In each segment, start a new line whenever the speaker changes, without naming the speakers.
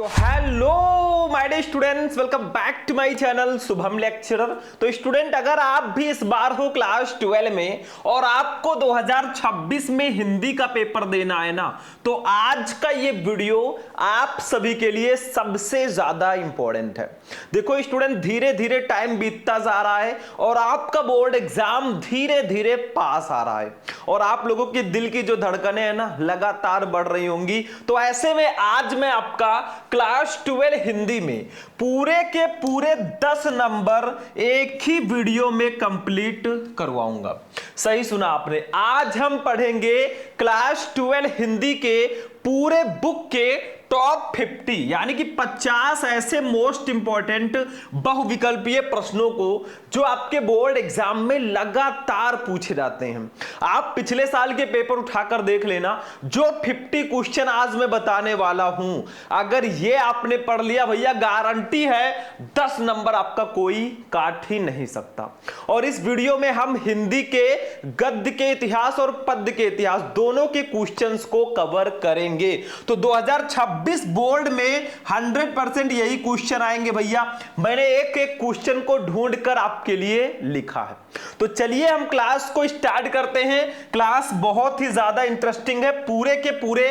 तो hello my dear students, welcome back to my channel Shubham lecturer. तो student, अगर आप भी इस बार हो क्लास 12 में और आपको 2026 में हिंदी का पेपर देना है ना, तो आज का ये वीडियो आप सभी के लिए सबसे ज्यादा इंपॉर्टेंट है। देखो स्टूडेंट, धीरे धीरे टाइम बीतता जा रहा है और आपका बोर्ड एग्जाम धीरे धीरे पास आ रहा है और आप लोगों की दिल की जो धड़कनें हैं ना लगातार बढ़ रही होंगी। तो ऐसे में आज मैं आपका क्लास 12 हिंदी में पूरे के पूरे 10 नंबर एक ही वीडियो में कंप्लीट करवाऊंगा। सही सुना आपने, आज हम पढ़ेंगे क्लास 12 हिंदी के पूरे बुक के टॉप 50 यानी कि 50 ऐसे मोस्ट इंपॉर्टेंट बहुविकल्पीय प्रश्नों को जो आपके बोर्ड एग्जाम में लगातार पूछे जाते हैं। आप पिछले साल के पेपर उठाकर देख लेना, जो 50 क्वेश्चन आज मैं बताने वाला हूं, अगर ये आपने पढ़ लिया भैया, गारंटी है 10 नंबर आपका कोई काट ही नहीं सकता। और इस वीडियो में हम हिंदी के गद्य के इतिहास और पद्य के इतिहास दोनों के क्वेश्चंस को कवर करेंगे। तो 2026 बोर्ड में 100% यही क्वेश्चन आएंगे भैया। मैंने एक एक क्वेश्चन को ढूंढकर आपके लिए लिखा है। तो चलिए हम क्लास को स्टार्ट करते हैं। क्लास बहुत ही ज्यादा इंटरेस्टिंग है, पूरे के पूरे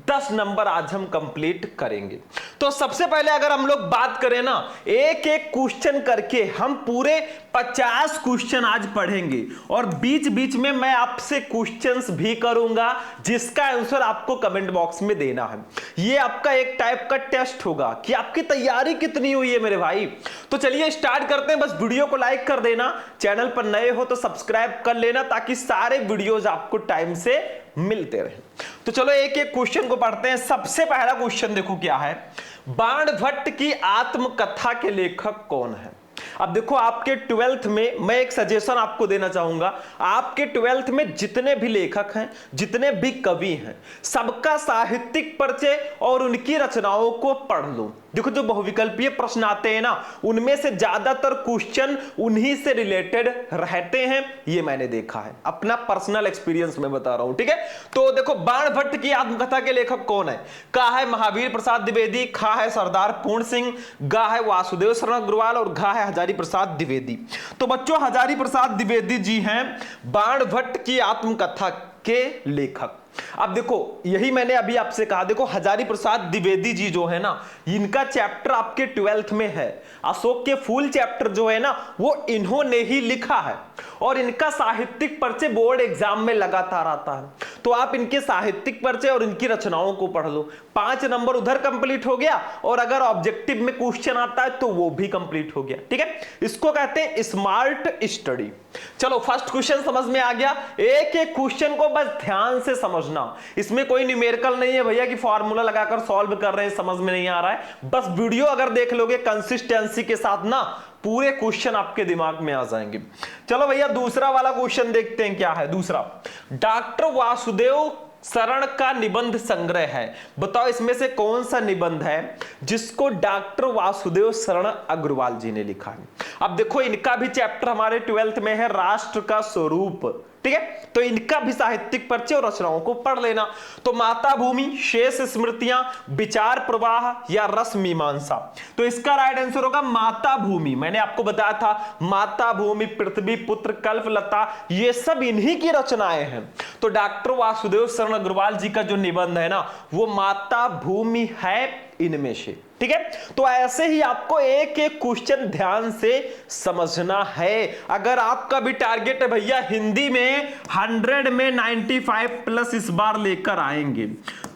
10 नंबर आज हम कंप्लीट करेंगे। तो सबसे पहले अगर हम लोग बात करें ना, एक एक क्वेश्चन करके हम पूरे 50 क्वेश्चन आज पढ़ेंगे और बीच बीच में मैं आपसे क्वेश्चंस भी करूंगा जिसका आंसर आपको कमेंट बॉक्स में देना है। ये आपका एक टाइप का टेस्ट होगा कि आपकी तैयारी कितनी हुई है मेरे भाई। तो चलिए स्टार्ट करते हैं। बस वीडियो को लाइक कर देना, चैनल पर नए हो तो सब्सक्राइब कर लेना ताकि सारे वीडियोस आपको टाइम से मिलते रहे। तो चलो एक एक क्वेश्चन को पढ़ते हैं। सबसे पहला क्वेश्चन देखो क्या है, बाणभट्ट की आत्मकथा के लेखक कौन है? अब देखो आपके 12th में मैं एक सजेशन आपको देना चाहूंगा, आपके 12th में जितने भी लेखक हैं, जितने भी कवि हैं, सबका साहित्यिक परिचय और उनकी रचनाओं को पढ़ लो। देखो जो बहुविकल्पीय प्रश्न आते हैं ना, उनमें से ज्यादातर क्वेश्चन उन्हीं से रिलेटेड रहते हैं, ये मैंने देखा है, अपना पर्सनल एक्सपीरियंस में बता रहा हूं। ठीक है, तो देखो बाणभट्ट की आत्मकथा के लेखक कौन है? का है महावीर प्रसाद द्विवेदी, खा है सरदार पूर्ण सिंह, गा है वासुदेव शरण अग्रवाल और घा है हजारी प्रसाद द्विवेदी। तो बच्चों हजारी प्रसाद द्विवेदी जी हैं बाणभट्ट की आत्मकथा के लेखक। अब देखो यही मैंने अभी आपसे कहा, देखो हजारी प्रसाद द्विवेदी जी जो है ना, इनका चैप्टर आपके 12th में है। अशोक के फूल चैप्टर जो है ना, वो इन्होंने ही लिखा है और इनका साहित्यिक परिचय बोर्ड एग्जाम में लगातार आता है। तो आप इनके साहित्यिक परिचय और इनकी रचनाओं को पढ़ लो, 5 नंबर उधर कंप्लीट हो गया और अगर ऑब्जेक्टिव में क्वेश्चन आता है तो वो भी कंप्लीट हो गया। ठीक है, इसको कहते हैं स्मार्ट स्टडी। चलो फर्स्ट क्वेश्चन समझ में आ गया। एक एक क्वेश्चन को बस ध्यान से समझना, इसमें कोई न्यूमेरिकल नहीं है भैया कि फॉर्मूला लगाकर सॉल्व कर रहे हैं, समझ में नहीं आ रहा है। बस वीडियो अगर देख लोगे कंसिस्टेंसी के साथ ना, पूरे क्वेश्चन आपके दिमाग में आ जाएंगे। चलो भैया दूसरा वाला क्वेश्चन देखते हैं क्या है। दूसरा, डॉक्टर वासुदेव शरण का निबंध संग्रह है, बताओ इसमें से कौन सा निबंध है जिसको डॉक्टर वासुदेव शरण अग्रवाल जी ने लिखा है? अब देखो इनका भी चैप्टर हमारे 12th में है, राष्ट्र का स्वरूप। ठीक है, तो इनका भी साहित्यिक परिचय और रचनाओं को पढ़ लेना। तो माता भूमि, शेष स्मृतियां, विचार प्रवाह या रस मीमांसा। तो इसका राइट आंसर होगा माता भूमि। मैंने आपको बताया था माता भूमि, पृथ्वी पुत्र, कल्पलता, ये सब इन्हीं की रचनाएं हैं। तो डॉक्टर वासुदेव शरण अग्रवाल जी का जो निबंध है ना, वो माता भूमि है इनमें से। ठीक है, तो ऐसे ही आपको एक एक क्वेश्चन ध्यान से समझना है। अगर आपका भी टारगेट है भैया हिंदी में 100 में 95 प्लस इस बार लेकर आएंगे,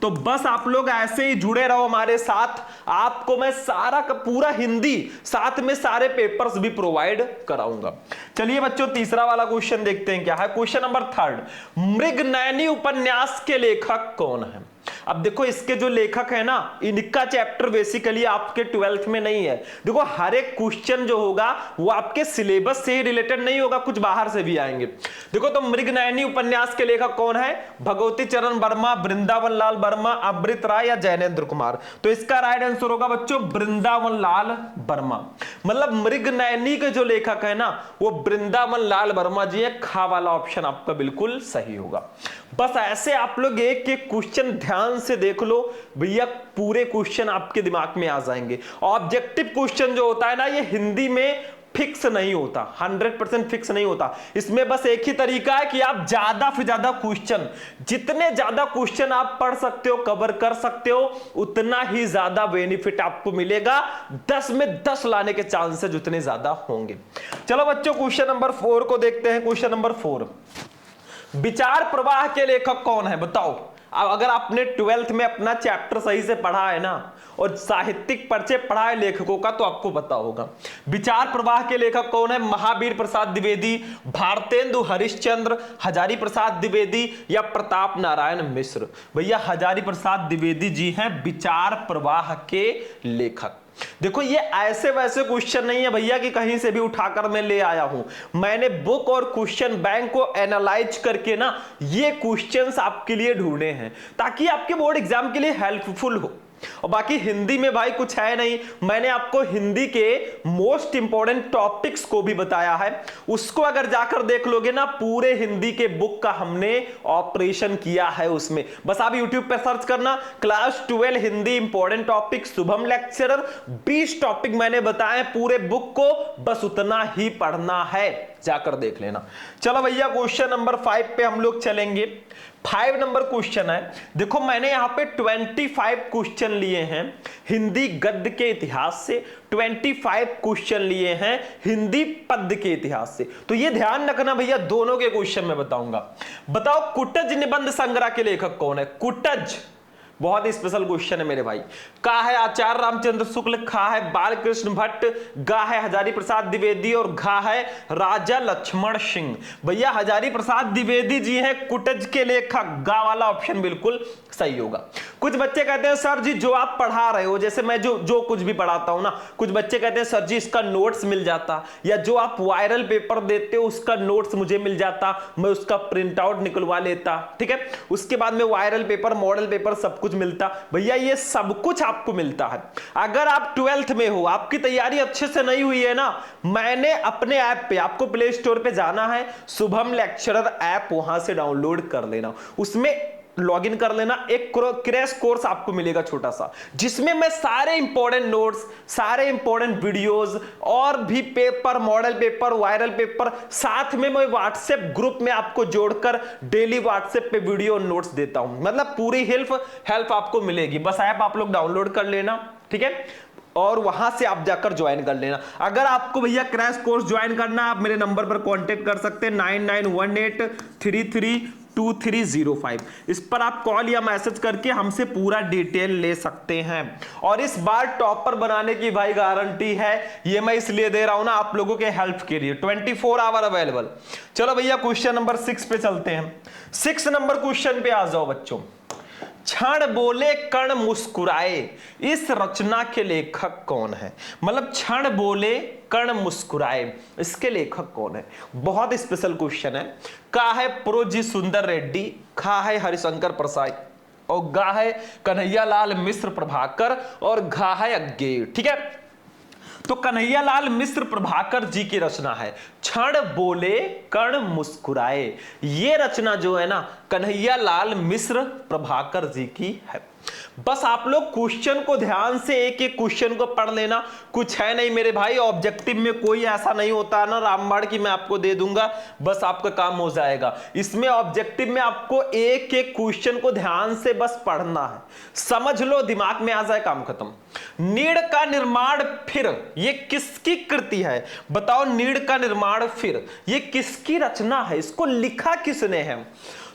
तो बस आप लोग ऐसे ही जुड़े रहो हमारे साथ। आपको मैं सारा का पूरा हिंदी साथ में सारे पेपर्स भी प्रोवाइड कराऊंगा। चलिए बच्चों तीसरा वाला क्वेश्चन देखते हैं क्या है। क्वेश्चन नंबर 3, मृगनयनी उपन्यास के लेखक कौन है? अब देखो इसके जो लेखक है ना, इनका चैप्टर बेसिकली आपके 12th में नहीं है। देखो हर एक क्वेश्चन जो होगा वो आपके सिलेबस से ही रिलेटेड नहीं होगा, कुछ बाहर से भी आएंगे। देखो तो मृगनयनी उपन्यास के लेखक कौन है? भगवती चरण वर्मा, वृंदावन लाल वर्मा, अमृत राय या जैनेन्द्र कुमार। तो इसका राइट आंसर होगा बच्चों वृंदावन लाल वर्मा। मतलब मृगनयनी के जो लेखक है ना, वो वृंदावन लाल वर्मा जी है। खा वाला ऑप्शन आपका बिल्कुल सही होगा। बस ऐसे आप लोग एक एक क्वेश्चन ध्यान से देख लो भैया, पूरे क्वेश्चन आपके दिमाग में आ जाएंगे। ऑब्जेक्टिव क्वेश्चन जो होता है ना, ये हिंदी में फिक्स नहीं होता, 100% फिक्स नहीं होता। इसमें बस एक ही तरीका है कि आप ज्यादा से ज्यादा क्वेश्चन, जितने ज्यादा क्वेश्चन आप पढ़ सकते हो, कवर कर सकते हो, उतना ही ज्यादा बेनिफिट आपको मिलेगा। 10 में 10 लाने के चांसेस उतने ज्यादा होंगे। चलो बच्चों, क्वेश्चन नंबर 4 को देखते हैं। क्वेश्चन नंबर 4, विचार प्रवाह के लेखक कौन है? बताओ। अब अगर आपने 12th में अपना चैप्टर सही से पढ़ा है ना, और साहित्यिक परिचय पढ़ा है लेखकों का, तो आपको पता होगा विचार प्रवाह के लेखक कौन है। महावीर प्रसाद द्विवेदी, भारतेंदु हरिश्चंद्र, हजारी प्रसाद द्विवेदी या प्रताप नारायण मिश्र? भैया हजारी प्रसाद द्विवेदी जी हैं विचार प्रवाह के लेखक। देखो ये ऐसे वैसे क्वेश्चन नहीं है भैया कि कहीं से भी उठाकर मैं ले आया हूं। मैंने बुक और क्वेश्चन बैंक को एनालाइज करके ना ये क्वेश्चंस आपके लिए ढूंढे हैं, ताकि आपके बोर्ड एग्जाम के लिए हेल्पफुल हो। और बाकी हिंदी में भाई कुछ है नहीं, मैंने आपको हिंदी के मोस्ट इंपॉर्टेंट टॉपिक्स को भी बताया है। उसको अगर जाकर देख लोगे ना, पूरे हिंदी के बुक का हमने ऑपरेशन किया है उसमें। बस आप YouTube पे सर्च करना, class 12 Hindi important topic Shubham lecturer, 20 topic मैंने बताए पूरे बुक को, बस उतना ही पढ़ना है, जाकर देख लेना। चलो भैया क्वेश्चन नंबर 5 पे हम लोग चलेंगे। 5 नंबर क्वेश्चन है, देखो मैंने यहां पे 25 क्वेश्चन लिए हैं हिंदी गद्य के इतिहास से, 25 क्वेश्चन लिए हैं हिंदी पद्य के इतिहास से। तो ये ध्यान रखना भैया, दोनों के क्वेश्चन मैं बताऊंगा। बताओ कुटज निबंध संग्रह के लेखक कौन है? कुटज बहुत ही स्पेशल क्वेश्चन है मेरे भाई। का है आचार्य रामचंद्र शुक्ल, खा है बालकृष्ण भट्ट, गा है हजारी प्रसाद द्विवेदी और घा है राजा लक्ष्मण सिंह। भैया हजारी प्रसाद द्विवेदी जी हैं कुटज के लेखक, गा वाला ऑप्शन बिल्कुल सही होगा। कुछ बच्चे कहते हैं सर जी जो आप पढ़ा रहे हो, जैसे मैं जो कुछ भी पढ़ाता हूं ना, कुछ बच्चे कहते हैं सर जी इसका नोट्स मिल जाता, या जो आप वायरल पेपर देते हो उसका नोट्स मुझे मिल जाता, मैं उसका प्रिंट आउट निकलवा लेता, ठीक है, उसके बाद में वायरल पेपर, मॉडल पेपर सब कुछ मिलता। भैया ये सब कुछ आपको मिलता है। अगर आप 12th में हो, आपकी तैयारी अच्छे से नहीं हुई है ना, मैंने अपने ऐप पे, आपको प्ले स्टोर पे जाना है, शुभम लेक्चरर ऐप, वहां से डाउनलोड कर लेना, उसमें लॉगिन कर लेना। एक क्रैश कोर्स आपको मिलेगा छोटा सा, जिसमें मैं सारे इंपॉर्टेंट नोट्स, सारे इंपॉर्टेंट वीडियोस और भी paper, model paper, viral paper, साथ में मैं व्हाट्सएप ग्रुप में आपको जोड़कर डेली व्हाट्सएप पे वीडियो नोट्स देता हूं। मतलब पूरी हेल्प आपको मिलेगी। बस ऐप आप लोग डाउनलोड कर लेना, ठीक है, और वहां से आप जाकर ज्वाइन कर लेना। अगर आपको भैया क्रैश कोर्स ज्वाइन करना, आप मेरे नंबर पर कांटेक्ट कर सकते हैं 9918332305। इस पर आप कॉल या मैसेज करके हमसे पूरा डिटेल ले सकते हैं। और इस बार टॉपर बनाने की भाई गारंटी है, ये मैं इसलिए दे रहा हूं ना आप लोगों के हेल्प के लिए, 24 आवर अवेलेबल। चलो भैया क्वेश्चन नंबर 6 पे चलते हैं। 6 नंबर क्वेश्चन पे आ जाओ बच्चों। क्षण बोले कण मुस्कुराए, इस रचना के लेखक कौन है? मतलब क्षण बोले कण मुस्कुराए, इसके लेखक कौन है? बहुत स्पेशल क्वेश्चन है। का है प्रोजी सुंदर रेड्डी, खा है हरिशंकर प्रसाद और गा है कन्हैयालाल मिश्र प्रभाकर और घा है अज्ञेय, ठीक है। तो कन्हैयालाल मिश्र प्रभाकर जी की रचना है क्षण बोले कण मुस्कुराए। ये रचना जो है ना कन्हैयालाल मिश्र प्रभाकर जी की है। बस आप लोग क्वेश्चन को ध्यान से एक एक क्वेश्चन को पढ़ लेना। कुछ है नहीं मेरे भाई, ऑब्जेक्टिव में कोई ऐसा नहीं होता ना रामबाण की मैं आपको दे दूंगा बस आपका काम हो जाएगा। इसमें ऑब्जेक्टिव में आपको एक एक क्वेश्चन को ध्यान से बस पढ़ना है, समझ लो, दिमाग में आ जाए, काम खत्म। नीड़ का निर्माण फिर, ये किसकी कृति है? बताओ, नीड़ का निर्माण फिर ये किसकी रचना है? इसको लिखा किसने है?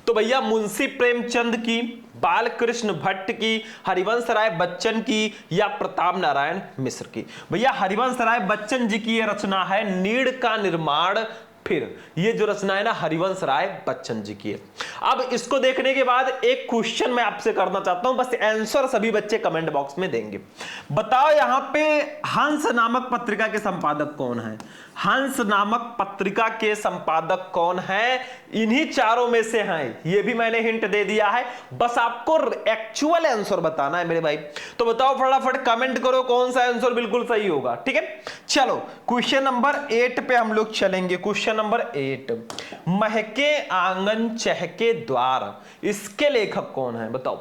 तो भैया मुंशी प्रेमचंद की, बालकृष्ण भट्ट की, हरिवंश राय बच्चन की या प्रताप नारायण मिश्र की? भैया हरिवंश राय बच्चन जी की ये रचना है नीड़ का निर्माण फिर। ये जो रचना है ना हरिवंश राय बच्चन जी की है। अब इसको देखने के बाद एक क्वेश्चन मैं आपसे करना चाहता हूं, बस आंसर सभी बच्चे कमेंट बॉक्स में देंगे। बताओ यहां पे हंस नामक पत्रिका के संपादक कौन है? हंस नामक पत्रिका के संपादक कौन है? इन्हीं चारों में से हैं, ये भी मैंने हिंट दे दिया है, बस आपको एक्चुअल आंसर बताना है मेरे भाई। तो बताओ फटाफट कमेंट करो कौन सा आंसर बिल्कुल सही होगा, ठीक है। चलो क्वेश्चन नंबर 8 पे हम लोग चलेंगे। क्वेश्चन नंबर 8, महके आंगन चहके द्वार, इसके लेखक कौन है बताओ।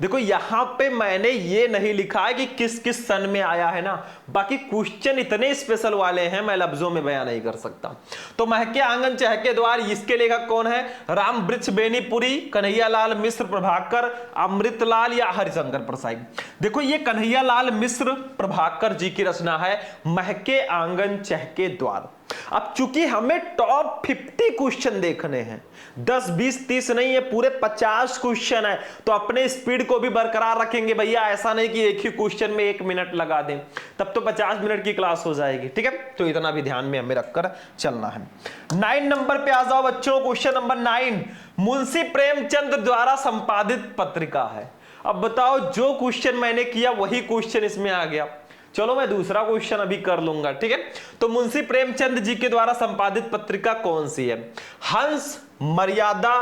देखो यहां पे मैंने ये नहीं लिखा है कि किस किस सन में आया है ना, बाकी क्वेश्चन इतने स्पेशल वाले हैं मैं लफ्जों में बयान नहीं कर सकता। तो महके आंगन चहके द्वार, इसके लेखक कौन है? राम वृक्ष बेनीपुरी, कन्हैयालाल मिश्र, प्रभाकर, अमृतलाल या हरिशंकर प्रसाद। देखो ये कन्हैयालाल मिश्र प्रभाकर जी की रचना है महके आंगन चहके द्वार। अब चूंकि हमें टॉप 50 क्वेश्चन देखने हैं, 10 20 30 नहीं है, पूरे 50 क्वेश्चन है, तो अपने स्पीड को भी बरकरार रखेंगे भैया। ऐसा नहीं कि एक ही क्वेश्चन में 1 मिनट लगा दें, तब तो 50 मिनट की क्लास हो जाएगी। ठीक है, तो इतना भी ध्यान में हमें रखकर चलना है। 9 नंबर पे आ जाओ बच्चों। क्वेश्चन नंबर 9, मुंशी प्रेमचंद द्वारा संपादित पत्रिका है। अब बताओ, जो क्वेश्चन मैंने किया वही क्वेश्चन इसमें आ गया। चलो मैं दूसरा क्वेश्चन अभी कर लूंगा। ठीक है, तो मुंशी प्रेमचंद जी के द्वारा संपादित पत्रिका कौन सी है? हंस, मर्यादा,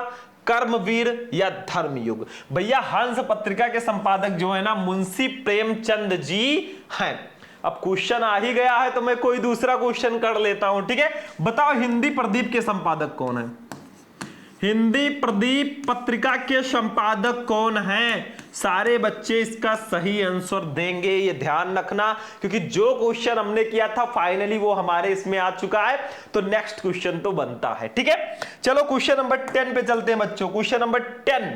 कर्मवीर या धर्मयुग। भैया हंस पत्रिका के संपादक जो है ना मुंशी प्रेमचंद जी हैं। अब क्वेश्चन आ ही गया है तो मैं कोई दूसरा क्वेश्चन कर लेता हूं। ठीक है, बताओ हिंदी प्रदीप के संपादक कौन है? हिंदी प्रदीप पत्रिका के संपादक कौन हैं? सारे बच्चे इसका सही आंसर देंगे, ये ध्यान रखना, क्योंकि जो क्वेश्चन हमने किया था फाइनली वो हमारे इसमें आ चुका है, तो नेक्स्ट क्वेश्चन तो बनता है। ठीक है, चलो क्वेश्चन नंबर 10 पे चलते हैं बच्चों। Question number 10,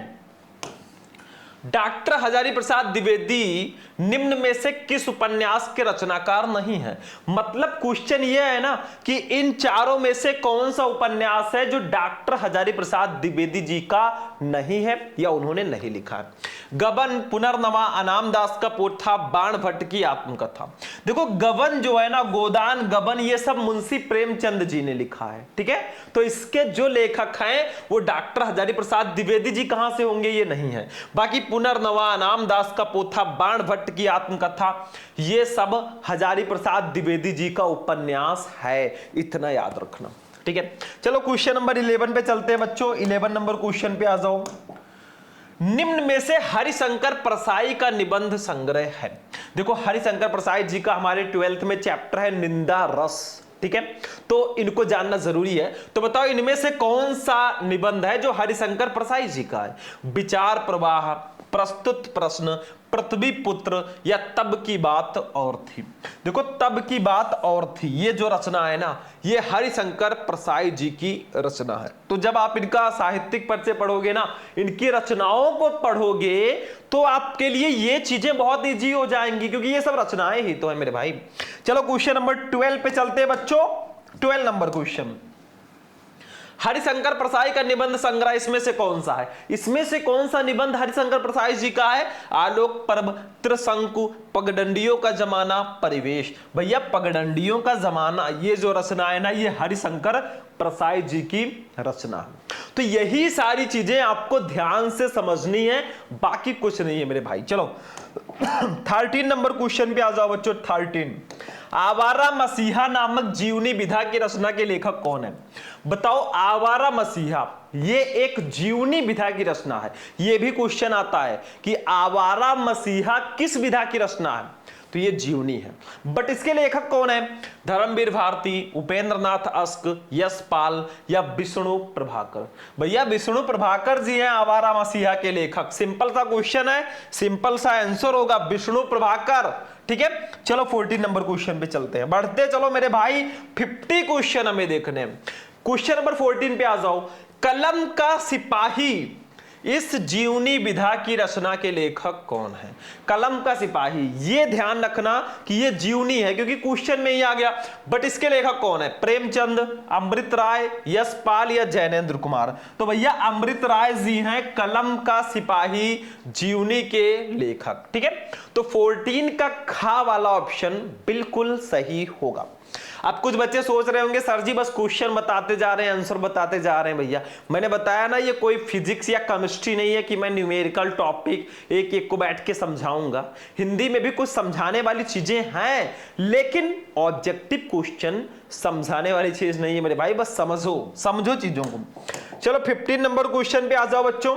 doctor Hazari Prasad Dwivedi निम्न में से किस उपन्यास के रचनाकार नहीं है? मतलब क्वेश्चन ये है ना कि इन चारों में से कौन सा उपन्यास है जो डॉक्टर हजारी प्रसाद द्विवेदी जी का नहीं है या उन्होंने नहीं लिखा है? गबन, पुनर्नवा, अनाम दास का पोथा, बाण भट्ट की आत्मकथा। देखो गबन जो है ना, गोदान, गबन, ये सब मुंशी प्रेमचंद जी ने लिखा है। ठीक है, तो इसके जो लेखक हैं वो डॉक्टर हजारी प्रसाद द्विवेदी जी कहां से होंगे? ये नहीं है। बाकी पुनर्नवा, अनाम दास का पोथा, बाण भट्ट की आत्मकथा, ये सब हजारी प्रसाद द्विवेदी जी का उपन्यास है, इतना याद रखना। ठीक है, चलो क्वेश्चन नंबर 11 पे चलते हैं बच्चों। 11 नंबर क्वेश्चन पे आ जाओ। निम्न में से हरिशंकर प्रसाई का निबंध संग्रह है। देखो हरिशंकर प्रसाई जी का हमारे 12th में चैप्टर है निंदा रस। ठीक है, तो इनको जानना जरूरी है। तो बताओ इनमें से कौन सा निबंध है जो हरिशंकर प्रसाई जी का है? विचार प्रवाह, प्रस्तुत प्रश्न, पृथ्वी पुत्र या तब की बात और थी। देखो तब की बात और थी, ये जो रचना है ना, ये हरिशंकर प्रसाई जी की रचना है। तो जब आप इनका साहित्यिक परिचय पढ़ोगे ना, इनकी रचनाओं को पढ़ोगे, तो आपके लिए ये चीजें बहुत इजी हो जाएंगी, क्योंकि ये सब रचनाएं ही तो है मेरे भाई। चलो क्वेश्चन नंबर 12 पे चलते हैं बच्चों। 12 नंबर क्वेश्चन, हरिशंकर प्रसाई का निबंध संग्रह इसमें से कौन सा है? इसमें से कौन सा निबंध हरिशंकर प्रसाई जी का है? आलोक पर्व, त्रिशंकु, पगडंडियों का जमाना, परिवेश। भैया पगडंडियों का जमाना ये जो रचना है ना, ये हरिशंकर प्रसाई जी की रचना है। तो यही सारी चीजें आपको ध्यान से समझनी है, बाकी कुछ नहीं है मेरे भाई। चलो 13 नंबर क्वेश्चन पे आ जाओ बच्चों। 13, आवारा मसीहा नामक जीवनी विधा की रचना के लेखक कौन है? बताओ आवारा मसीहा ये एक जीवनी विधा की रचना है। ये भी क्वेश्चन आता है कि आवारा मसीहा किस विधा की रचना है, तो ये जीवनी है। बट इसके लेखक कौन है? धर्मवीर भारती, उपेंद्रनाथ अस्क, यशपाल या विष्णु प्रभाकर। भैया विष्णु प्रभाकर जी हैं आवारा मसीहा के लेखक। सिंपल सा क्वेश्चन है, सिंपल सा आंसर होगा विष्णु प्रभाकर। ठीक है, चलो 14 नंबर क्वेश्चन पे चलते हैं, बढ़ते चलो मेरे भाई। 50 क्वेश्चन हमें देखने हैं। क्वेश्चन नंबर 14 पे आ जाओ। कलम का सिपाही इस जीवनी विधा की रचना के लेखक कौन है? कलम का सिपाही, ये ध्यान रखना कि ये जीवनी है, क्योंकि क्वेश्चन में ही आ गया। बट इसके लेखक कौन है? प्रेमचंद, अमृत राय, यशपाल या जैनेन्द्र कुमार। तो भैया अमृत राय जी हैं कलम का सिपाही जीवनी के लेखक। ठीक है, तो 14 का खा वाला ऑप्शन बिल्कुल सही होगा। अब कुछ बच्चे सोच रहे होंगे सर जी बस क्वेश्चन बताते जा रहे हैं, आंसर बताते जा रहे हैं। भैया मैंने बताया ना, ये कोई फिजिक्स या केमिस्ट्री नहीं है कि मैं न्यूमेरिकल टॉपिक एक एक को बैठ के समझाऊंगा। हिंदी में भी कुछ समझाने वाली चीजें हैं, लेकिन ऑब्जेक्टिव क्वेश्चन समझाने वाली चीज नहीं है मेरे भाई। बस समझो चीजों को। चलो 15 नंबर क्वेश्चन पे आ जाओ बच्चों।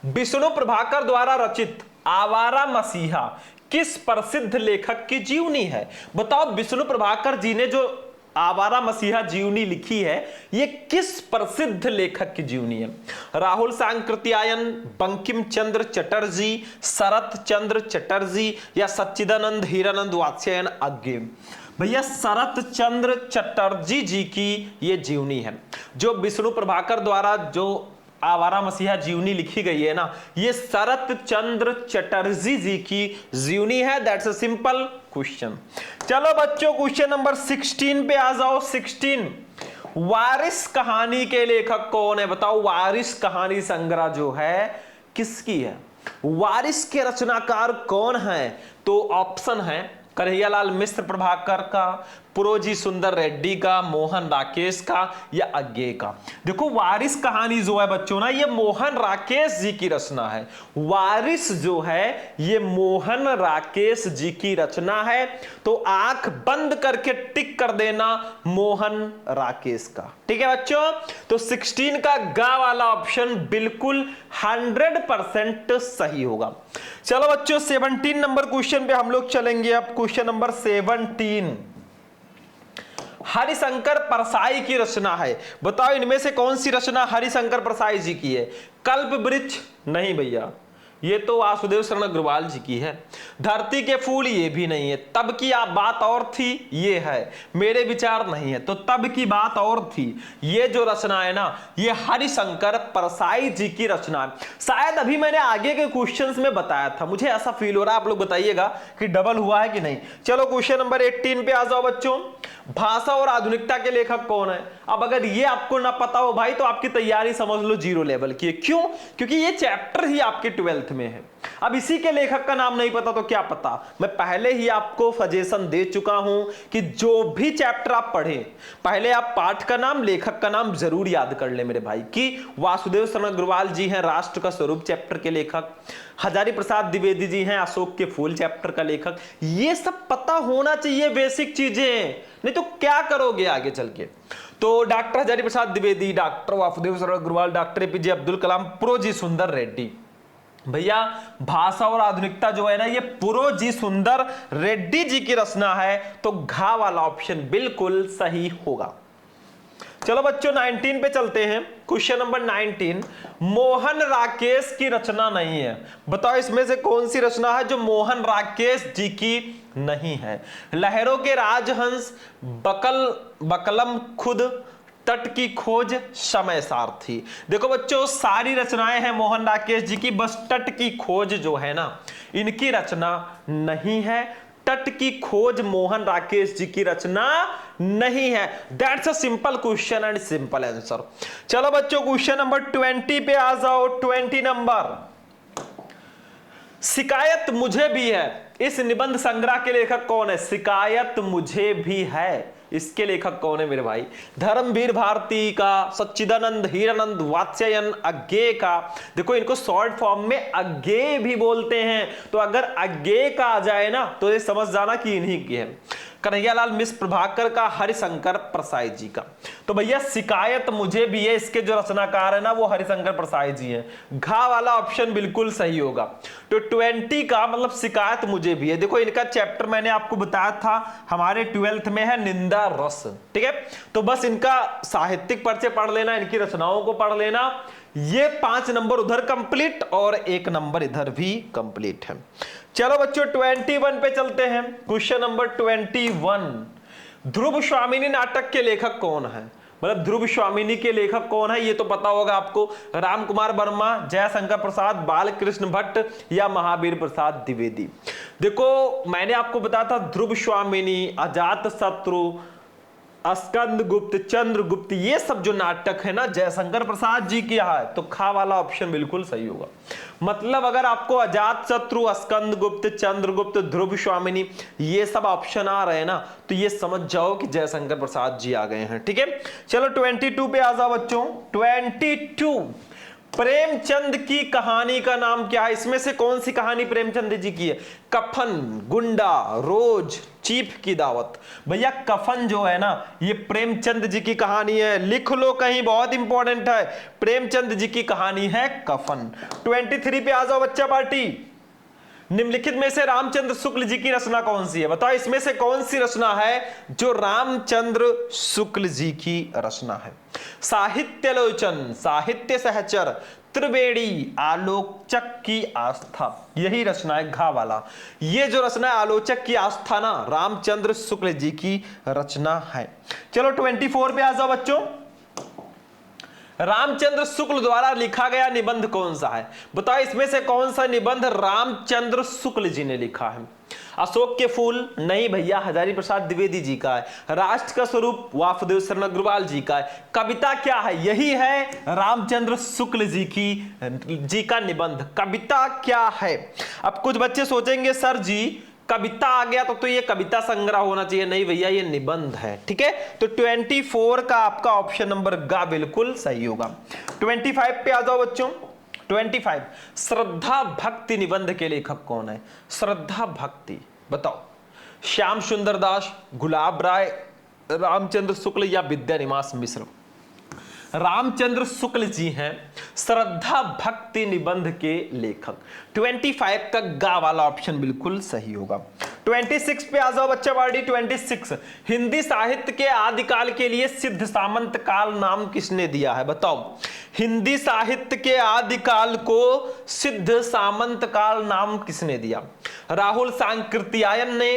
विष्णु प्रभाकर द्वारा रचित आवारा मसीहा किस प्रसिद्ध लेखक की जीवनी है? बताओ, विष्णु प्रभाकर जी ने जो आवारा मसीहा जीवनी लिखी है, ये किस प्रसिद्ध लेखक की जीवनी है? राहुल सांकृत्यायन, बंकिम चंद्र चटर्जी, शरत चंद्र चटर्जी या सच्चिदानंद हीरानंद वात्स्यायन अज्ञे? भैया शरत चंद्र चटर्जी जी की ये जीवनी है। जो विष्णु प्रभाकर द्वारा जो आवारा मसीहा जीवनी लिखी गई है ना, ये शरत चंद्र चटर्जी जी की जीवनी है। That's a simple question. चलो बच्चों, क्वेश्चन नंबर 16 पे आ जाओ। 16, वारिस कहानी के लेखक कौन है? बताओ, वारिस कहानी संग्रह जो है किसकी है? वारिस के रचनाकार कौन है? तो ऑप्शन है कन्हैयालाल मिश्र प्रभाकर का, पुरोजी सुंदर रेड्डी का, मोहन राकेश का या अज्ञे का। देखो, वारिस कहानी जो है बच्चों ना, ये मोहन राकेश जी की रचना है। वारिस जो है ये मोहन राकेश जी की रचना है। तो आंख बंद करके टिक कर देना मोहन राकेश का। ठीक है बच्चों, तो 16 का गा वाला ऑप्शन बिल्कुल 100% सही होगा। चलो बच्चों, 17 नंबर क्वेश्चन पे हम लोग चलेंगे। अब क्वेश्चन नंबर 17, हरिशंकर परसाई की रचना है। बताओ, इनमें से कौन सी रचना हरिशंकर परसाई जी की है? कल्प वृक्ष नहीं भैया, ये तो वासुदेव शरण अग्रवाल जी की है। धरती के फूल ये भी नहीं है। तब की आप बात और थी, ये है। मेरे विचार नहीं है, तो तब की बात और थी। ये जो रचना है ना, ये हरिशंकर परसाई जी की रचना है। शायद अभी मैंने आगे के क्वेश्चंस में बताया था, मुझे ऐसा फील हो रहा है। आप लोग बताइएगा कि डबल हुआ है कि नहीं। चलो क्वेश्चन नंबर 18 पे आ जाओ बच्चों। भाषा और आधुनिकता के लेखक कौन है? अब अगर ये आपको ना पता हो भाई, तो आपकी तैयारी समझ लो जीरो लेवल की है। क्यों? क्योंकि ये चैप्टर ही आपके 12th में है। अब इसी के लेखक का नाम नहीं पता तो क्या पता। मैं पहले ही आपको सजेशन दे चुका हूं कि जो भी चैप्टर आप पढ़ें, पहले आप पाठ का नाम, लेखक का नाम जरूर याद कर ले मेरे भाई। कि वासुदेव शरण अग्रवाल जी हैं राष्ट्र का स्वरूप चैप्टर के लेखक, हजारी प्रसाद द्विवेदी जी हैं अशोक के फूल चैप्टर का लेखक। ये सब पता होना चाहिए, बेसिक चीजें, नहीं तो क्या करोगे आगे चल के। तो डॉक्टर हजारी प्रसाद द्विवेदी, डॉक्टर वासुदेव शरण अग्रवाल, डॉक्टर एपीजे अब्दुल कलाम, पुरोजी सुंदर रेड्डी। भैया भाषा और आधुनिकता जो है ना, ये पुरोजी सुंदर रेड्डी जी की रचना है। तो घा वाला ऑप्शन बिल्कुल सही होगा। चलो बच्चों 19 पे चलते हैं। क्वेश्चन नंबर 19, मोहन राकेश की रचना नहीं है। बताओ, इसमें से कौन सी रचना है जो मोहन राकेश जी की नहीं है? लहरों के राजहंस, बकलम खुद, तट की खोज, समय सारथी। देखो बच्चों, सारी रचनाएं हैं मोहन राकेश जी की, बस तट की खोज जो है ना, इनकी रचना नहीं है। तट की खोज मोहन राकेश जी की रचना नहीं है। That's a simple question and simple answer. चलो बच्चों, क्वेश्चन नंबर 20 पे आ जाओ। 20 नंबर, शिकायत मुझे भी है, इस निबंध संग्रह के लेखक कौन है? शिकायत मुझे भी है, इसके लेखक कौन है मेरे भाई? धर्मवीर भारती का, सच्चिदानंद हीरानंद वात्स्यायन अज्ञे का। देखो, इनको शॉर्ट फॉर्म में अज्ञे भी बोलते हैं। तो अगर अज्ञे का आ जाए ना, तो ये समझ जाना कि इन्हीं की है। कन्हैयालाल मिश्र प्रभाकर का, हरिशंकर परसाई जी का। तो भैया शिकायत मुझे भी है, इसके जो रचनाकार है ना, वो हरिशंकर परसाई जी हैं। घा वाला ऑप्शन बिल्कुल सही होगा। तो 20 का मतलब शिकायत मुझे भी है। देखो, इनका चैप्टर मैंने आपको बताया था हमारे 12th में है निंदा रस। ठीक है, तो बस इनका साहित्यिक परिचय पढ़ लेना, इनकी रचनाओं को पढ़ लेना। ये 5 नंबर उधर कंप्लीट और 1 नंबर इधर भी कंप्लीट है। चलो बच्चों 21 पे चलते हैं। क्वेश्चन नंबर 21, ध्रुव स्वामिनी नाटक के लेखक कौन है? मतलब ध्रुव स्वामिनी के लेखक कौन है ये तो पता होगा आपको। राम कुमार वर्मा, जयशंकर प्रसाद, बालकृष्ण भट्ट या महावीर प्रसाद द्विवेदी। देखो, मैंने आपको बताया था ध्रुव स्वामिनी, अजात शत्रु, स्कंद गुप्त, चंद्रगुप्त, ये सब जो नाटक है ना जयशंकर प्रसाद जी की है। तो खा वाला ऑप्शन बिल्कुल सही होगा। मतलब अगर आपको अजात शत्रु, स्कंद गुप्त, चंद्रगुप्त, ध्रुव स्वामिनी ये सब ऑप्शन आ रहे हैं ना, तो ये समझ जाओ कि जयशंकर प्रसाद जी आ गए हैं। ठीक है, चलो 22 पे आ जाओ बच्चों। 22, प्रेमचंद की कहानी का नाम क्या है? इसमें से कौन सी कहानी प्रेमचंद जी की है? कफन, गुंडा, रोज, चीफ की दावत। भैया कफन जो है ना, ये प्रेमचंद जी की कहानी है। लिख लो कहीं, बहुत इंपॉर्टेंट है। प्रेमचंद जी की कहानी है कफन। 23 पे आ जाओ बच्चा पार्टी। निम्नलिखित में से रामचंद्र शुक्ल जी की रचना कौन सी है? बताओ इसमें से कौन सी रचना है जो रामचंद्र शुक्ल जी की रचना है? साहित्यालोचन, साहित्य सहचर, त्रिवेणी, आलोचक की आस्था, यही रचना है घा वाला। ये जो रचना है आलोचक की आस्था ना, रामचंद्र शुक्ल जी की रचना है। चलो 24 पे आ जाओ बच्चों। रामचंद्र शुक्ल द्वारा लिखा गया निबंध कौन सा है? बताओ इसमें से कौन सा निबंध रामचंद्र शुक्ल जी ने लिखा है? अशोक के फूल, नहीं भैया, हजारी प्रसाद द्विवेदी जी का है। राष्ट्र का स्वरूप, वासुदेव शरण अग्रवाल जी का है। कविता क्या है? यही है रामचंद्र शुक्ल जी का निबंध। कविता क्या है? अब कुछ बच्चे सोचेंगे सर जी कविता आ गया तो ये कविता संग्रह होना चाहिए। नहीं भैया, ये निबंध है। ठीक है, तो 24 का आपका ऑप्शन नंबर ग बिल्कुल सही होगा। 25 पे आ जाओ बच्चों। 25 श्रद्धा भक्ति निबंध के लेखक कौन है? श्रद्धा भक्ति बताओ, श्याम सुंदर दास, गुलाब राय, रामचंद्र शुक्ल या विद्यानिवास मिश्र? रामचंद्र शुक्ल जी हैं श्रद्धा भक्ति निबंध के लेखक। 25 का गा वाला ऑप्शन बिल्कुल सही होगा। 26 पे आ जाओ बच्चा बाड़ी। 26 हिंदी साहित्य के आदिकाल के लिए सिद्ध सामंत काल नाम किसने दिया है? बताओ हिंदी साहित्य के आदिकाल को सिद्ध सामंत काल नाम किसने दिया? राहुल सांकृत्यायन ने,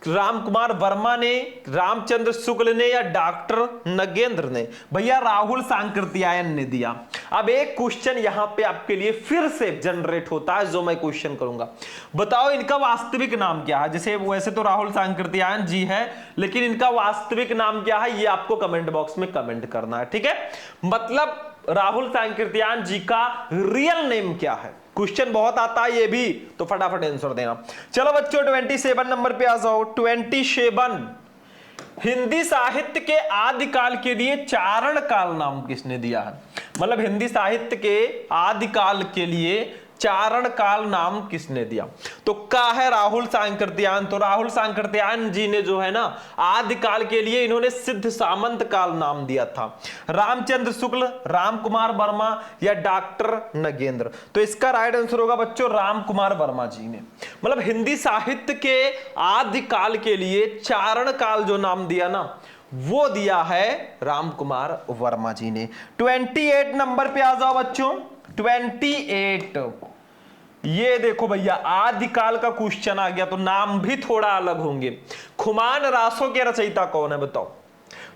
राम कुमार वर्मा ने, रामचंद्र शुक्ल ने या डॉक्टर नगेंद्र ने? भैया राहुल सांकृत्यायन ने दिया। अब एक क्वेश्चन यहां पे आपके लिए फिर से जनरेट होता है जो मैं क्वेश्चन करूंगा। बताओ इनका वास्तविक नाम क्या है? जैसे वैसे तो राहुल सांकृत्यायन जी है, लेकिन इनका वास्तविक नाम क्या है ये आपको कमेंट बॉक्स में कमेंट करना है। ठीक है, मतलब राहुल सांकृत्यायन जी का रियल नेम क्या है? क्वेश्चन बहुत आता है ये भी, तो फटाफट आंसर देना। चलो बच्चों 27 नंबर पे आ जाओ। 27 हिंदी साहित्य के आदिकाल के लिए चारण काल नाम किसने दिया है? मतलब हिंदी साहित्य के आदिकाल के लिए चारण काल नाम किसने दिया? तो का है राहुल सांकृत्यायन। तो राहुल सांकृत्यायन जी ने जो है ना आदिकाल के लिए इन्होंने सिद्ध सामंत काल नाम दिया था। रामचंद्र शुक्ल, राम कुमार वर्मा या डॉक्टर नगेंद्र? तो इसका राइट आंसर होगा बच्चों राम कुमार वर्मा जी ने। मतलब हिंदी साहित्य के आदिकाल के लिए चारण काल जो नाम दिया ना वो दिया है राम कुमार वर्मा जी ने। 28 नंबर पे आ जाओ बच्चों। 28 ये देखो भैया आदिकाल का क्वेश्चन आ गया तो नाम भी थोड़ा अलग होंगे। खुमान रासों के रचयिता कौन है? बताओ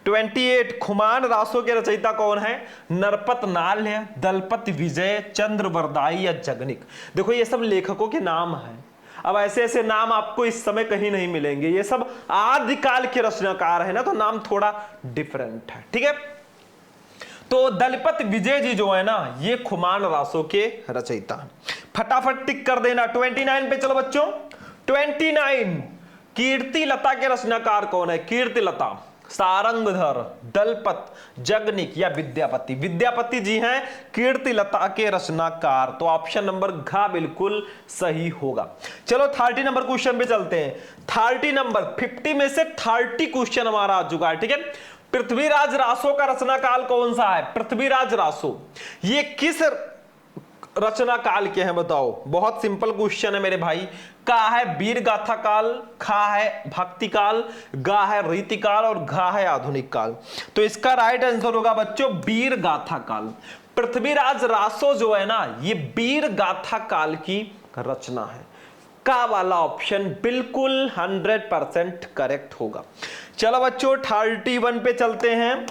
28 खुमान रासों के रचयिता कौन है? नरपत नाल्य, दलपत विजय, चंद्र वरदाई या जगनिक? देखो ये सब लेखकों के नाम हैं। अब ऐसे ऐसे नाम आपको इस समय कहीं नहीं मिलेंगे, ये सब आदिकाल के रचनाकार है ना, तो नाम थोड़ा डिफरेंट है। ठीक है, तो दलपत विजय जी जो है ना ये खुमान रासों के रचयिता हैं। फटाफट टिक कर देना। 29 पे चलो बच्चों। 29 कीर्ति लता के रचनाकार कौन है? कीर्ति लता, सारंगधर, दलपत, जगनिक या विद्यापति? विद्यापति जी हैं कीर्ति लता के रचनाकार। तो ऑप्शन नंबर घ बिल्कुल सही होगा। चलो 30 नंबर क्वेश्चन पे चलते हैं। 30 नंबर 50 में से 30 क्वेश्चन हमारा आ चुका है। ठीक है, पृथ्वीराज रासो का रचना काल कौन सा है? पृथ्वीराज रासो ये किस रचना काल के हैं? बताओ, बहुत सिंपल क्वेश्चन है मेरे भाई। का है वीर गाथा काल, खा है भक्ति काल, गा है रीति काल और घा है आधुनिक काल? तो इसका राइट आंसर होगा बच्चों वीर गाथा काल। पृथ्वीराज रासो जो है ना ये वीर गाथा काल की रचना है। का वाला ऑप्शन बिल्कुल 100% करेक्ट होगा। चलो बच्चों 31 पे चलते हैं।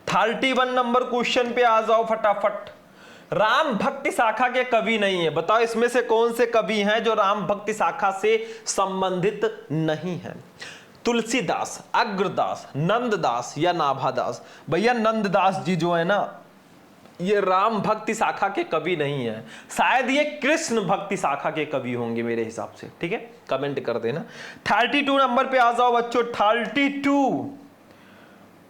31 नंबर क्वेश्चन पे आ जाओ फटाफट। राम भक्ति शाखा के कवि नहीं है। बताओ इसमें से कौन से कवि हैं जो राम भक्ति शाखा से संबंधित नहीं है? तुलसीदास, अग्रदास, नंददास या नाभादास? भैया नंददास जी जो है ना ये राम भक्ति शाखा के कवि नहीं है, शायद ये कृष्ण भक्ति शाखा के कवि होंगे मेरे हिसाब से। ठीक है, कमेंट कर देना। 32 नंबर पे आ जाओ बच्चों।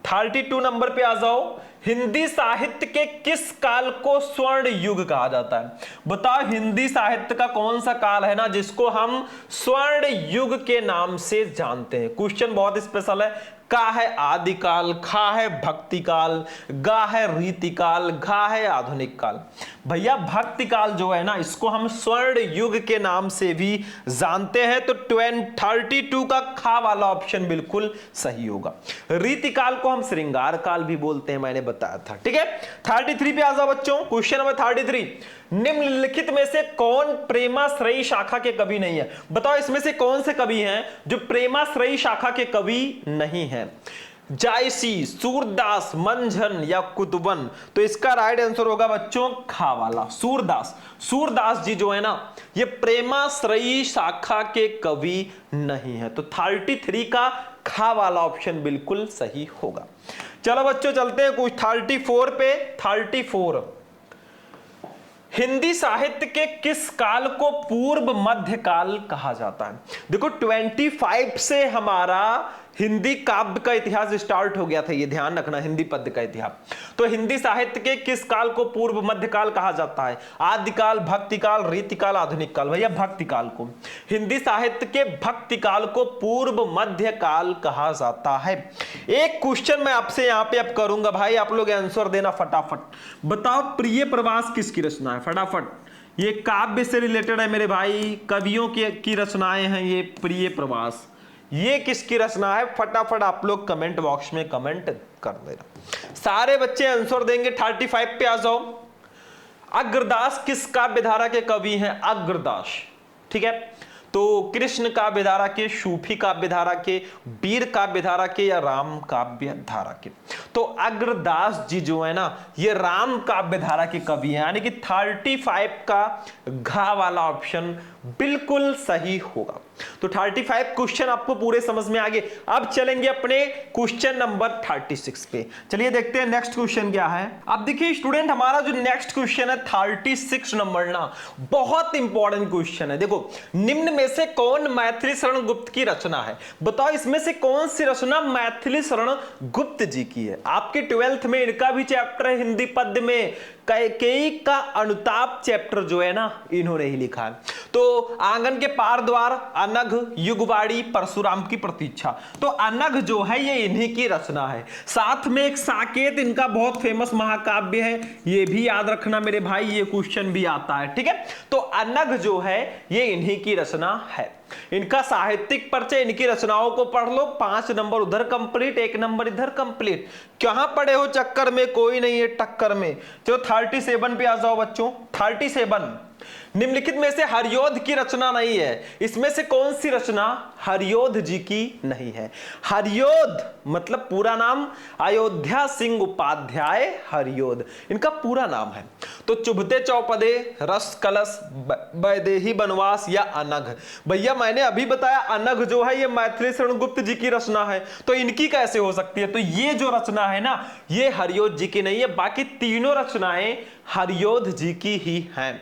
32 नंबर पे आ जाओ। हिंदी साहित्य के किस काल को स्वर्ण युग कहा जाता है? बताओ, हिंदी साहित्य का कौन सा काल है ना जिसको हम स्वर्ण युग के नाम से जानते हैं? क्वेश्चन बहुत स्पेशल है। का है आदिकाल, खा है भक्ति काल, गा है रीतिकाल, घा है आधुनिक काल। भैया भक्ति काल जो है ना इसको हम स्वर्ण युग के नाम से भी जानते हैं, तो 32 का खा वाला ऑप्शन बिल्कुल सही होगा। रीतिकाल को हम श्रृंगार काल भी बोलते हैं, मैंने बताया था। ठीक है, 33 पे आ जाओ बच्चों। क्वेश्चन नंबर 33, निम्नलिखित में से कौन प्रेमाश्रयी शाखा के कवि नहीं है? बताओ इसमें से कौन से कवि हैं जो प्रेमाश्रयी शाखा के कवि नहीं हैं? जायसी, सूरदास, मंझन या कुतुबन? तो इसका राइट आंसर होगा बच्चों खा वाला, सूरदास। सूरदास जी जो है ना ये प्रेमाश्रयी शाखा के कवि नहीं है, तो 33 का खा वाला ऑप्शन बिल्कुल सही होगा। चलो बच्चों चलते हैं कुछ 34 पे। 34, हिंदी साहित्य के किस काल को पूर्व मध्य काल कहा जाता है? देखो 25 से हमारा हिंदी काव्य का इतिहास स्टार्ट हो गया था, ये ध्यान रखना, हिंदी पद्य का इतिहास। तो हिंदी साहित्य के किस काल को पूर्व मध्य काल कहा जाता है? आदिकाल, भक्तिकाल, रीतिकाल, आधुनिक काल? भैया भक्तिकाल को, हिंदी साहित्य के भक्तिकाल को पूर्व मध्य काल कहा जाता है। एक क्वेश्चन मैं आपसे यहां पे अब करूंगा भाई, आप लोग आंसर देना फटाफट। बताओ प्रिय प्रवास किसकी रचना है? फटाफट, ये काव्य से रिलेटेड है मेरे भाई, कवियों की रचनाएं हैं ये। प्रिय प्रवास ये किसकी रचना है? फटाफट आप लोग कमेंट बॉक्स में कमेंट कर देना, सारे बच्चे आंसर देंगे। 35 पे आ जाओ। अग्रदास किस काव्यधारा के कवि हैं? अग्रदास, ठीक है, तो कृष्ण काव्यधारा के, सूफी काव्यधारा के, वीर काव्यधारा के या राम काव्यधारा के? तो अग्रदास जी जो है ना ये राम काव्यधारा के कवि हैं, यानी कि 35 का घा वाला ऑप्शन बिल्कुल सही होगा। तो 35 क्वेश्चन आपको पूरे समझ में आ गए। अब चलेंगे अपने क्वेश्चन नंबर 36 पे। चलिए देखते हैं नेक्स्ट क्वेश्चन क्या है। अब देखिए स्टूडेंट, हमारा जो नेक्स्ट क्वेश्चन है 36 नंबर ना बहुत इंपॉर्टेंट क्वेश्चन है। देखो, निम्न में से कौन मैथिली शरण गुप्त की रचना है? बताओ इसमें से कौन सी रचना मैथिली शरण गुप्त जी की है? आपके 12th में इनका भी चैप्टर है हिंदी पद्य में, कैकेयी का अनुताप चैप्टर जो है ना इन्होंने ही लिखा है। तो आंगन के पार द्वार, अनघ, युगवाड़ी, परशुराम की प्रतीक्षा, तो अनघ जो है ये इन्हीं की रचना है। साथ में एक साकेत इनका बहुत फेमस महाकाव्य है, ये भी याद रखना मेरे भाई, ये क्वेश्चन भी आता है। ठीक है, तो अनघ जो है ये इन्हीं की रचना है। इनका साहित्यिक परिचय, इनकी रचनाओं को पढ़ लो, 5 नंबर उधर कंप्लीट, 1 नंबर इधर कंप्लीट। कहां पड़े हो चक्कर में, कोई नहीं है टक्कर में। चलो 37 पे आ जाओ बच्चों। 37, निम्नलिखित में से हरियोध की रचना नहीं है, इसमें से कौन सी रचना हरियोध जी की नहीं है? हरियोध मतलब पूरा नाम अयोध्या सिंह उपाध्याय हरियोध, इनका पूरा नाम है। तो चुभते चौपदे, रस कलश, वैदेही वनवास या अनघ? भैया मैंने अभी बताया अनघ जो है ये मैथिली शरण गुप्त जी की रचना है, तो इनकी कैसे हो सकती है? तो ये जो रचना है ना ये हरियोध जी की नहीं है, बाकी तीनों रचनाएं हरियोध जी की ही हैं,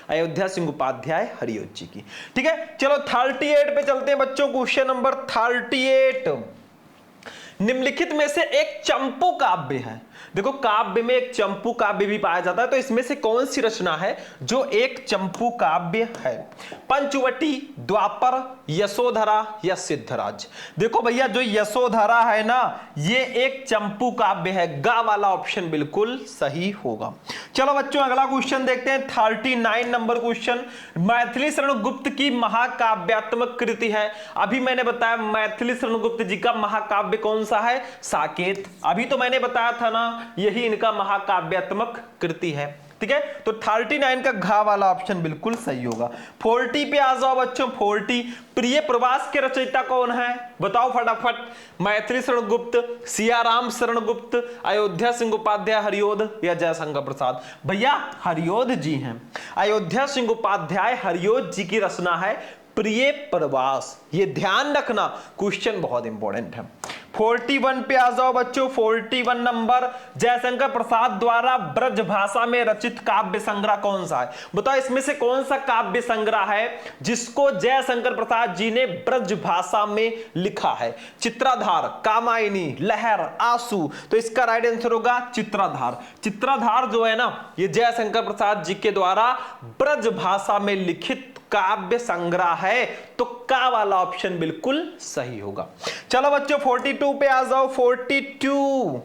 अयोध्या सिंह उपाध्याय हरियोध जी की। ठीक है, चलो 38 पे चलते हैं बच्चों। क्वेश्चन नंबर 38, निम्नलिखित में से एक चंपू काव्य है। देखो काव्य में एक चंपू काव्य भी पाया जाता है, तो इसमें से कौन सी रचना है जो एक चंपू काव्य है? पंचवटी, द्वापर, यशोधरा या सिद्धराज? देखो भैया जो यशोधरा है ना ये एक चंपू काव्य है, गा वाला ऑप्शन बिल्कुल सही होगा। चलो बच्चों अगला क्वेश्चन देखते हैं। 39 नंबर क्वेश्चन, मैथिली शरण गुप्त की महाकाव्यात्मक कृति है। अभी मैंने बताया मैथिली शरण गुप्त जी का महाकाव्य कौन सा है? साकेत। अभी तो मैंने बताया था ना यही इनका महाकाव्यात्मक कृति है। ठीक है, तो 39 का घा वाला ऑप्शन बिल्कुल सही होगा। 40 पे आ जाओ बच्चों। 40, प्रिय प्रवास के रचयिता कौन है? बताओ फटाफट। मैथिली शरण गुप्त, सियाराम शरण गुप्त, अयोध्या सिंह उपाध्याय हरियोध या जयशंकर प्रसाद? भैया हरियोध जी हैं। अयोध्या सिंह उपाध्याय हरियोध जी की रचना है प्रिय प्रवास, ये ध्यान रखना, क्वेश्चन बहुत इंपॉर्टेंट है। 41 पे आ जाओ बच्चों। 41 नंबर, जयशंकर प्रसाद द्वारा ब्रज भाषा में रचित काव्य संग्रह कौन सा है? बताओ इसमें से कौन सा काव्य संग्रह है जिसको जयशंकर प्रसाद जी ने ब्रज भाषा में लिखा है? चित्राधार, कामायनी, लहर, आंसू। तो इसका राइट आंसर होगा चित्राधार। चित्राधार जो है ना, ये जयशंकर प्रसाद जी के द्वारा ब्रज भाषा में लिखित काव्य संग्रह है। तो का वाला ऑप्शन बिल्कुल सही होगा। चलो बच्चों 42 पे आ जाओ। 42,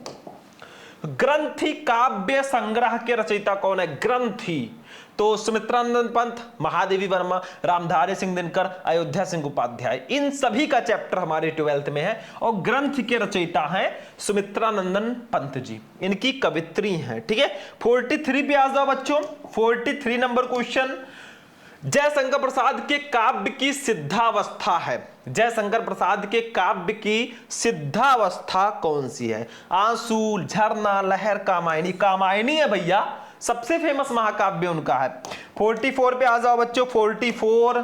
ग्रंथि काव्य संग्रह के रचयिता कौन है? ग्रंथि, तो सुमित्रानंद पंत, महादेवी वर्मा, रामधारी सिंह दिनकर, अयोध्या सिंह उपाध्याय, इन सभी का चैप्टर हमारे 12th में है। और ग्रंथ के रचयिता हैं सुमित्रानंदन पंत जी, इनकी कवित्री हैं। ठीक है, 43 पे आ जाओ बच्चों। 43 नंबर क्वेश्चन, जयशंकर प्रसाद के काव्य की सिद्धावस्था है। जयशंकर प्रसाद के काव्य की सिद्धावस्था कौन सी है? आंसू, झरना, लहर, कामायनी। कामायनी है भैया, सबसे फेमस महाकाव्य उनका है। 44 पे आ जाओ बच्चों। 44,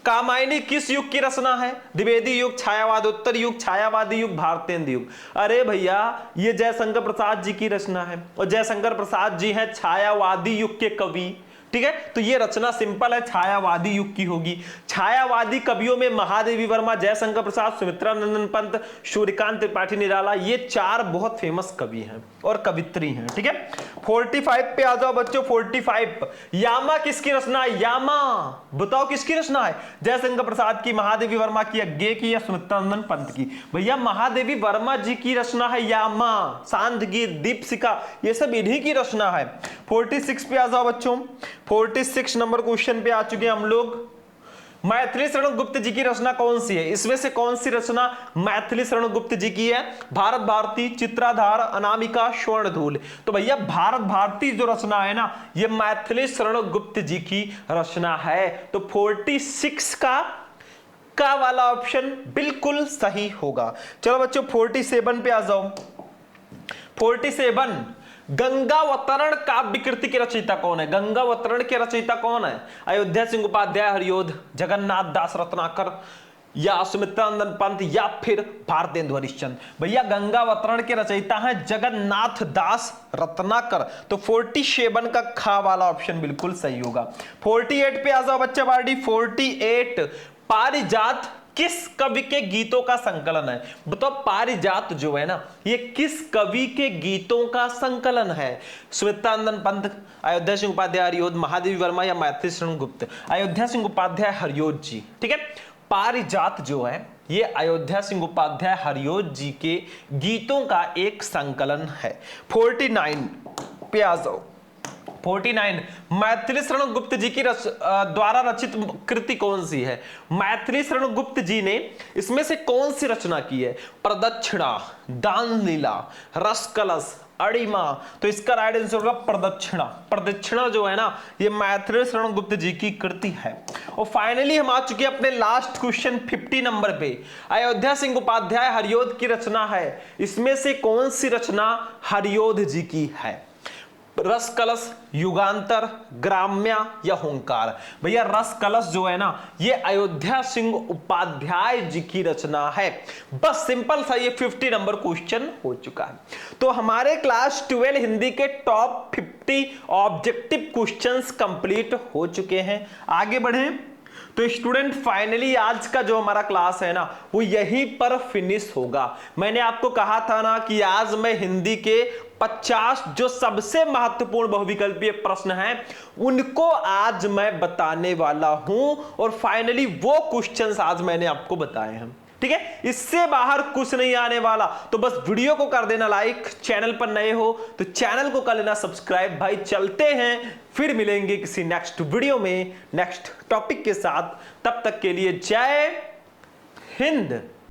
कामायनी किस युग की रचना है? द्विवेदी युग, छायावादोत्तर युग, छायावादी युग, भारतेंद्र युग। अरे भैया, ये जयशंकर प्रसाद जी की रचना है और जयशंकर प्रसाद जी हैं छायावादी युग के कवि। ठीक है, तो ये रचना सिंपल है, छायावादी युग की होगी। छायावादी कवियों में महादेवी वर्मा, जयशंकर प्रसाद, सुमित्रानंदन पंत, सूर्यकांत त्रिपाठी निराला, ये चार बहुत फेमस कवि हैं और कवित्री हैं। ठीक है, 45 पे आ जाओ बच्चों। 45, यामा किसकी रचना है? यामा, बताओ किसकी रचना है? जयशंकर प्रसाद की, महादेवी वर्मा की, अज्ञे की, या सुमित्रानंदन पंत की? भैया महादेवी वर्मा जी की रचना है यामा। सांझ गीत, दीपशिखा, ये सब इन्हीं की रचना है। 46 पे आ जाओ बच्चों। 46 नंबर क्वेश्चन पे आ चुके हैं हम लोग। मैथिली शरण गुप्त जी की रचना कौन सी है? इसमें से कौन सी रचना मैथिली शरण गुप्त जी की है? भारत भारती, चित्राधार, अनामिका, स्वर्णधूल। तो भैया भारत भारती जो रचना है ना, ये मैथिली शरण गुप्त जी की रचना है। तो 46 का वाला ऑप्शन बिल्कुल सही होगा। चलो बच्चों 47 पे आ जाओ। 47, गंगावतरण काव्य कृति के रचयिता कौन है? गंगावतरण के रचयिता कौन है? अयोध्या सिंह उपाध्याय, हरियोध, जगन्नाथ दास रत्नाकर, या सुमित्रानंदन पंत, या फिर भारतेंदु हरिश्चंद्र। भैया गंगावतरण के रचयिता हैं जगन्नाथ दास रत्नाकर। तो 47 का खा वाला ऑप्शन बिल्कुल सही होगा। 48 पे आ जाओ बच्चा पार्टी। 48, पारिजात किस कवि के गीतों का संकलन है? बताओ पारिजात जो है ना, ये किस कवि के गीतों का संकलन है? सुमित्रानंदन पंत, अयोध्या सिंह उपाध्याय, हरियोध, महादेवी वर्मा, या मैथिली शरण गुप्त? अयोध्या सिंह उपाध्याय, हरियोध जी। ठीक है, पारिजात जो है ये अयोध्या सिंह उपाध्याय, हरियोध जी के गीतों का एक संकलन है। 49 पे आ जाओ। 49, मैथिली शरण गुप्त जी की द्वारा रचित कृति कौन सी है? मैथिली शरण गुप्त जी ने इसमें से कौन सी रचना की है? प्रदक्षिणा, दान लीला, रस कलश, अड़िमा। तो इसका राइट आंसर होगा प्रदक्षिणा। प्रदक्षिणा जो है ना, ये मैथिली शरण गुप्त जी की कृति है। और फाइनली हम आ चुके हैं अपने लास्ट क्वेश्चन 50 नंबर पे। अयोध्या सिंह उपाध्याय, हरियोध की रचना है, इसमें से कौन सी रचना हरियोध जी की है? रस कलश, युगांतर, ग्राम्या, या हुंकार? भैया रस कलश जो है ना, ये अयोध्या सिंह उपाध्याय जी की रचना है। बस सिंपल सा ये 50 नंबर क्वेश्चन हो चुका है। तो हमारे क्लास 12 हिंदी के टॉप 50 ऑब्जेक्टिव क्वेश्चंस कंप्लीट हो चुके हैं। आगे बढ़े तो स्टूडेंट फाइनली आज का जो हमारा क्लास है ना, वो यहीं पर फिनिश होगा। मैंने आपको कहा था ना कि आज मैं हिंदी के 50 जो सबसे महत्वपूर्ण बहुविकल्पीय प्रश्न हैं उनको आज मैं बताने वाला हूं, और फाइनली वो क्वेश्चंस आज मैंने आपको बताए हैं। ठीक है, इससे बाहर कुछ नहीं आने वाला। तो बस वीडियो को कर देना लाइक, चैनल पर नए हो तो चैनल को कर लेना सब्सक्राइब। भाई चलते हैं, फिर मिलेंगे किसी नेक्स्ट वीडियो में नेक्स्ट टॉपिक के साथ। तब तक के लिए जय हिंद।